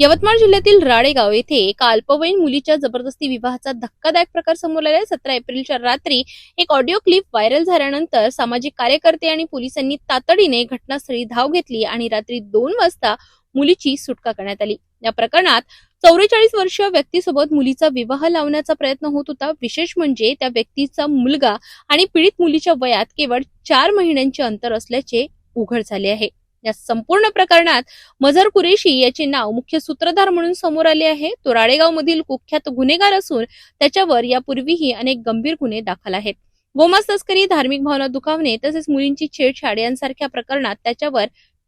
यवतमाळ जिल्ह्यातील राळेगाव येथे एका अल्पवयीन मुलीच्या जबरदस्ती विवाहाचा धक्कादायक प्रकार समोर आला आहे। 17 एप्रिलच्या रात्री एक ऑडिओ क्लिप व्हायरल झाल्यानंतर सामाजिक कार्यकर्ते आणि पोलिसांनी तातडीने घटनास्थळी धाव घेतली आणि रात्री 2 वाजता मुलीची सुटका करण्यात आली। या प्रकरणात 44 वर्षीय व्यक्तीसोबत मुलीचा विवाह लावण्याचा प्रयत्न होत होता। विशेष म्हणजे त्या व्यक्तीचा मुलगा आणि पीडित मुलीच्या वयात केवळ 4 महिन्यांचे अंतर असल्याचे उघड झाले आहे। या संपूर्ण प्रकरणात मजहर कुरेशी याचे नाव मुख्य सूत्रधार म्हणून समोर आले आहे। तो राळेगाव मधील कुख्यात गुन्हेगार असून त्याच्यावर यापूर्वीही अनेक गंभीर गुन्हे दाखल आहेत। गोमांस तस्करी, धार्मिक भावना दुखावणे तसेच मुलींची छेडछाड यांसारख्या प्रकरणात त्याच्यावर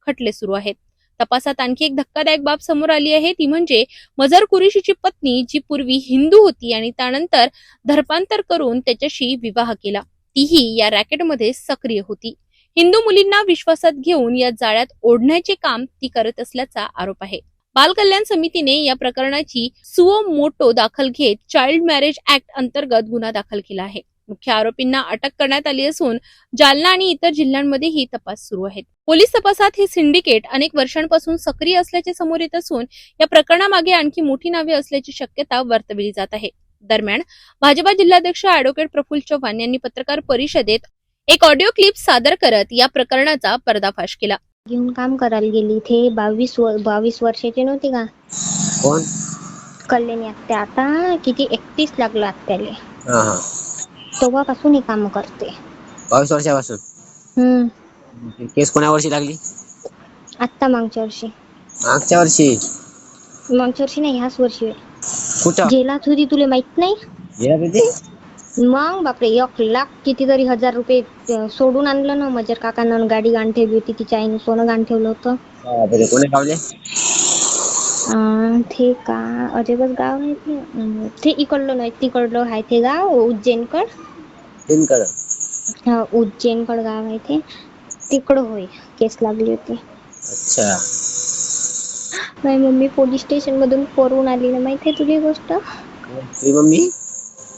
खटले सुरू आहेत। तपासात आणखी एक धक्कादायक बाब समोर आली आहे, ती म्हणजे मजहर कुरेशीची पत्नी, जी पूर्वी हिंदू होती आणि त्यानंतर धर्मांतर करून त्याच्याशी विवाह केला, तीही या रॅकेटमध्ये सक्रिय होती। हिंदू मुलींना विश्वासात घेऊन या जाळ्यात ओढण्याचे काम ती करत असल्याचा आरोप आहे। बाल कल्याण समितीने या प्रकरणाची सुओ मोटो दाखल घेत चाइल्ड मॅरेज ऍक्ट अंतर्गत गुन्हा दाखल केला आहे। मुख्य आरोपींना अटक करण्यात आली असून जालना आणि इतर जिल्ह्यांमध्येही तपास सुरू आहेत। पोलीस तपासात हे सिंडिकेट अनेक वर्षांपासून सक्रिय असल्याचे समोर येत असून या प्रकरणामागे आणखी मोठी नावे असल्याची शक्यता वर्तवली जात आहे। दरम्यान भाजपा जिल्हाध्यक्ष ॲडव्होकेट प्रफुल्ल चव्हाण यांनी पत्रकार परिषदेत एक ऑडिओ क्लिप सादर करत या प्रकरणाचा पर्दाफाश केला। घेऊन काम करायला गेली इथे 22 वर्षाची नव्हती का? कोण? कल्याणी आत्या। आता किती 31 लागलं आत्याले। हा. तेव्हापासून हे काम करते। 22 वर्षापासून? केस कोण्या वर्षी लागली? आत्ता मागच्या वर्षी नाही, ह्याच वर्षी। कुठं जेलात होती, तुला माहित नाही? जेलात होती? मग बापरे, 1 लाख कितीतरी हजार रुपये सोडून आणलं ना मजर काकानं। गाडी गाण ठेवली होती, तिच्या आईने सोनं गाण ठेवलं होतं। कोणी गावले? ते का अजयबच गाव आहे ते इकडलं नाही, तिकडलं आहे ते गाव, उज्जैनकड। हा, उज्जैनकड गाव आहे ते, तिकडं होय केस लागली होती। अच्छा। माझी मम्मी पोलीस स्टेशन मधून पळून आली ना, माहितीये तुला गोष्ट? तुझी मम्मी?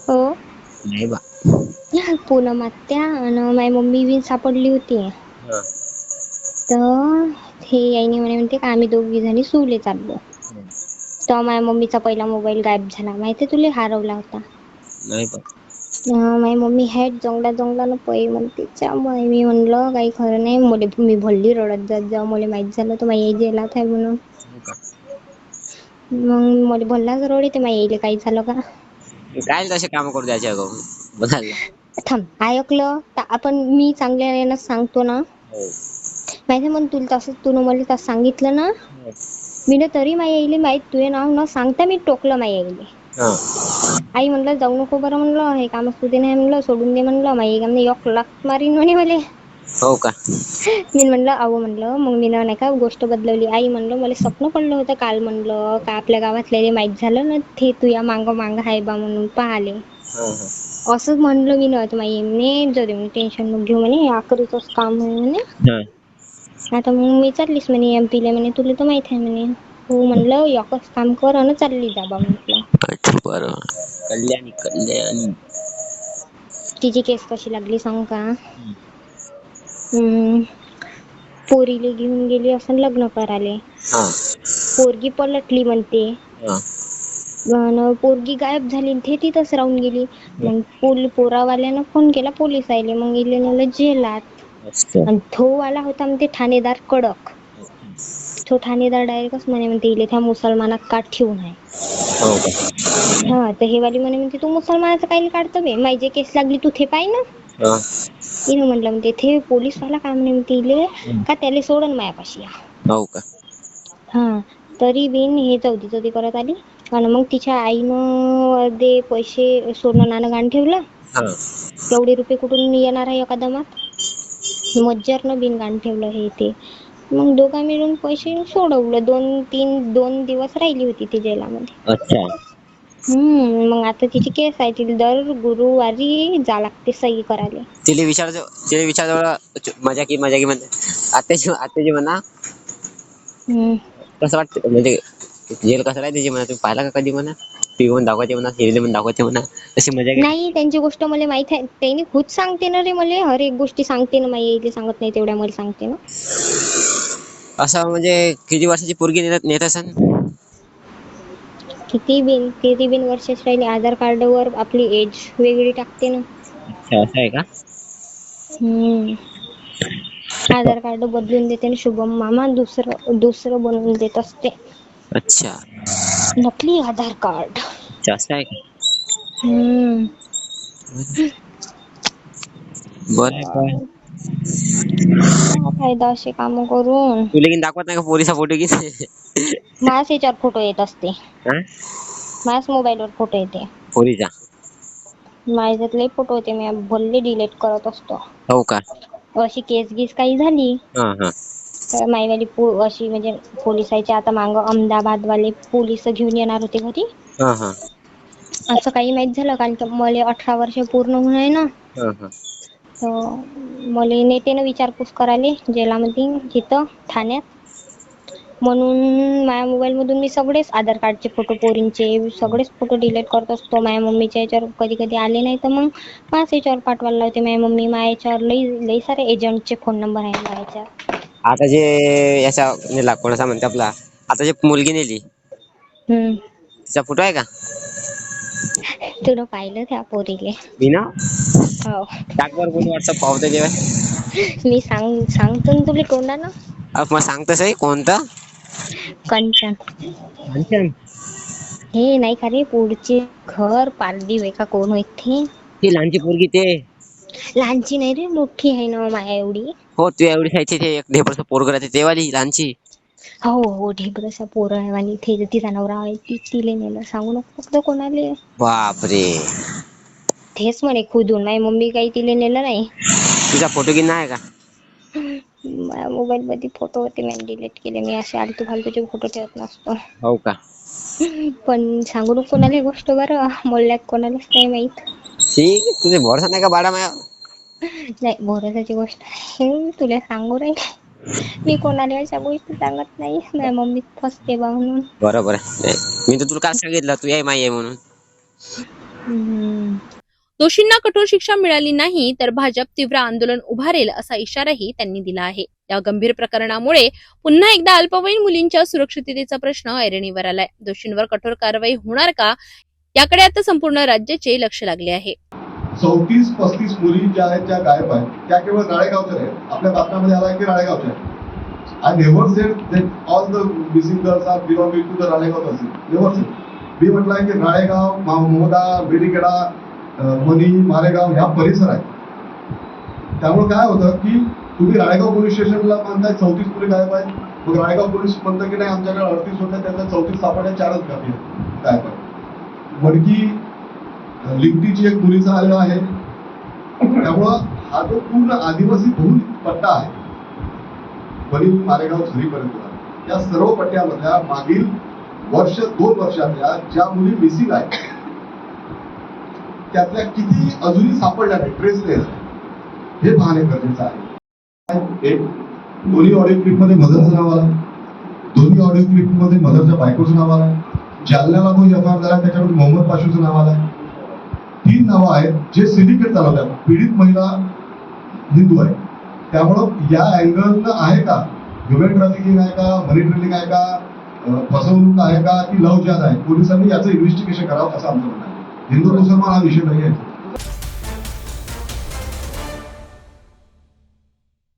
हो, नाही बा। पूनम आत्या आणि माझी मम्मी बी सापडली होती। हा. तर हे यायनी म्हणते का आम्ही दोघी जणी सुले चाललो। तर माझ्या मम्मीचा पहिला मोबाईल गायब झाला, माहितीये तुला? हरवला होता। नाही बा। माझी मम्मी हॅट जंगला पै म्हणते। मी म्हणलं काही खरं नाही, मी भल्ली रडत जात मला माहित झालं तर माझी जेलात आहे म्हणून। मग मला भल्लाच रड येते, माझ्या यायला काही झालं का? काय तसे काम करू द्यायचे अगं, बदलला. थांब, ऐकलं तर आपण मी चांगल्या यानं सांगतो ना, माहिती मग तुला तसं तू मला तसं सांगितलं ना, मी ना तरी माझ्या यायले माहित तुझे नाव न सांगता मी टोकलं माझ्या यायले। आई म्हणलं जाऊ नको बरं, म्हणलं हे काम असू दे, नाही म्हणलं सोडून दे, म्हणलं माझी काम नाही 1 लाख मारीन म्हणे मला। हो का? मी म्हणलं अहो, म्हणलं मग मी नाही का गोष्ट बदलवली। आई म्हणलं मला स्वप्न पडलं होतं काल, म्हणलं का आपल्या गावातल्या माहित झालं ना ते तुझ्या मांग आहे बा म्हणून पाहिले। असंच म्हणलं मी ना, माझी म्हणे जाऊ दे, टेन्शन नको घेऊ म्हणे, आखरीचंच काम आहे म्हणे। आता मग मी चाललीस म्हणे MP ला, म्हणे तुला तर माहित आहे म्हणे। हो म्हणलं, एकच काम कर आणि चालली जा बा म्हटलं। बरं, कल्याणी तिची केस कशी लागली सांगू का? पोरीले घेऊन गेली असं लग्न कराले, पोरगी पलटली म्हणते, पोरगी गायब झाली, ते तिथंच राहून गेली। मग पोरावाल्यानं फोन केला पोलीस आले, मग इले नेलं जेलात। आणि तो आला होता म्हणते ठाणेदार कडक, तो ठाणेदार डायरेक्टच म्हणते इले त्या मुसलमानात काढ ठेवून आहे। हा, तर हे वाली म्हणते तू मुसलमानाचं काही काढतं बे, माझी केस लागली तू ते पाय ना। इनं म्हटलं म्हणते ते पोलीस वाला काय म्हणते इले का त्याला सोडून मायापाशी या। हो का? हा, तरी बिन हे चौथी करत आली। आणि मग तिच्या आईनं अर्धे पैसे सोनं नाणं गाण ठेवलं। एवढे रुपये कुठून येणार आहे एका दमात? मज्जरनं बिन गाण ठेवलं हे ते। मग दोघा मिळून पैसे सोडवलं। 2 दिवस राहिली होती ती जेलामध्ये। अच्छा। मग आता तिची केस आहे, तिला दर गुरुवारी जा लागते सही करायला। तिला विचार मजाकी म्हणते आत्याची म्हणा, कसं वाटतं म्हणजे जेल कसं आहे त्याची म्हणा, तुम्ही पाहिला का कधी म्हणा? पिऊन दाखवायचे म्हणा, हिरले पण दाखवायचे म्हणा, तशी मजा नाही, त्यांची गोष्ट मला माहित आहे, त्यांनी खुद सांगते ना रे, मला हर एक गोष्टी सांगते ना, माझ्या सांगत नाही तेवढ्या मला सांगते ना। असं म्हणजे किती वर्षाची पोरगी नेत असन? किती बिन वर्षाची राहिली आधार कार्डवर आपली एज वेगळी टाकते ना. अच्छा असं आहे का? आधार कार्ड बदलून देते आणि शुभम मामा दुसरं बनवून देत असते. अच्छा नकली आधार कार्ड. अच्छा असं आहे का? बरं आहे काय? काय फायदा असे काम करून. तुला की दाखवत नाही का पोरीचा फोटो की? माझ्याच याच्यावर फोटो येत असते. माझ्याच मोबाईलवर फोटो येते. पोरीचा माझ्यातले फोटो होते मी भल्ले डिलीट करत असतो. हो का? अशी केस गीस काही झाली हा हा तर माईवाली अशी म्हणजे पोलिसाचे आता मांग अहमदाबाद वाले पोलिस घेऊन येणार होते घरी. हा हा असं काही माहित झालं कारण की मला 18 वर्ष पूर्ण होऊन आहे ना. हा हा तर मला नेतेनं विचारपूस करायला जेलामध्ये तिथं ठाण्यात. म्हणून माझ्या मोबाईल मधून मी सगळेच आधार कार्डचे फोटो पोरींचे सगळेच फोटो डिलीट करत असतो. माझ्या मम्मीच्या याच्यावर कधी कधी आले नाही तर मग माझ्या याच्यावर पाठवायला लावते. माझ्या मम्मी माझ्या याच्यावर लई सारे एजंटचे फोन नंबर आहे माझ्या याच्यावर. आता जे याचा नेला कोणाचा म्हणते आपला आता जे मुलगी नेली तिचा फोटो आहे का? तुला पाहिलं त्या पोरीले? मी ना हो. टाकवर कोणी व्हॉट्सअप पावते जेव्हा मी सांगतो ना तुला तोंडानं. मग सांगतस आहे कोणतं? कंचन. कंचन हे नाही का रे पुढचे घर पारडी वे का कोण होते? ती लहानची पोरगी ते लहानची नाही रे मोठी आहे ना माया एवढी. हो तू एवढी खायची ते एक ढेपरचं पोरग राहते तेवाली लहानची. हो ढेबरसा पोरं आहे आणि तिचा नवरा आहे तिले नेलं सांगू नको फक्त कोणाले. बापरे तेच म्हणे खुदून माझी मम्मी काही तिले नेलं नाही. तुझा फोटो की नाही का? माझ्या मोबाईल मध्ये फोटो होते मी डिलीट केले. मी असे आलतू फालतूचे फोटो ठेवत नसतो. हो का? पण सांगू नको कोणाला गोष्ट बरं मोल्ल्यात कोणालाच नाही माहित. ठीक तुझे भरोसा नाही का बाळा माया? नाही भरोसाची गोष्ट आहे तुला सांगू रे. मी कोणाला अशा गोष्टी सांगत नाही. माझ्या मम्मी फसते बा म्हणून. बरोबर मी तर तुला काय सांगितलं तू आहे माई आहे म्हणून. दोषींना कठोर शिक्षा मिळाली नाही तर भाजप तीव्र आंदोलन उभारेल असा इशाराही त्यांनी दिला आहे. या गंभीर प्रकरणामुळे पुन्हा एकदा अल्पवयीन मुलींच्या सुरक्षिततेचा प्रश्न ऐरणीवर आलाय. दोषींवर कठोर कारवाई होणार का याकडे आता संपूर्ण राज्याचे लक्ष लागले आहे. 34-35 मुली ज्या आहेत ज्या गायब आहेत त्या केवळ राळेगावच्या आहेत. आपल्या बातम्यामध्ये आला की राळेगावच्या आहेत. I never said that all the missing girls are belonging to the Ralegaon tehsil. Never said. मी म्हटलंय की राळेगाव मोहदा बेडीखेडा मनी मारेगाव ह्या परिसर आहेत. त्यामुळे काय होतं की तुम्ही राळेगाव पोलीस स्टेशनला म्हणताय 34 मुली गायब आहेत. मग राळेगाव पोलीस म्हणतं की नाही आमच्याकडे 38 होत्या त्यातल्या 34 सापडल्या 4च गायब आहेत. वडकी लिंगटीची एक मुलीचा आलेला आहे. त्यामुळं हा जो पूर्ण आदिवासी बहुल पट्टा आहे बनी मारेगाव झरीपर्यंत या सर्व पट्ट्यामधल्या मागील 2 वर्षातल्या ज्या मुली मिसिंग आहेत त्यातल्या किती अजूनही सापडल्या नाही ट्रेस नाही हे पाहणे गरजेचं आहे. एक दोन्ही ऑडिओ क्लिप मध्ये मदरचं नाव आलं. दोन्ही ऑडिओ क्लिप मध्ये मदरच्या बायकोचं नाव आलं. जालन्याला तो एफआयआर झाला त्याच्यामध्ये मोहम्मद पाशूचं नाव आलंय. 3 नावं आहेत जे सिंडिकेट चालवतात. पीडित महिला हिंदू आहे. त्यामुळं या अँगलनं आहे का ह्युमन ट्रॅफिकिंग आहे का मनी ट्रेलिंग आहे का फसवणूक आहे का की लव्ह जिहाद आहे पोलिसांनी याचं इन्व्हेस्टिगेशन करावं असं आमचं म्हणणं आहे. हिंदू मुसलमान हा विषय नाही आहे.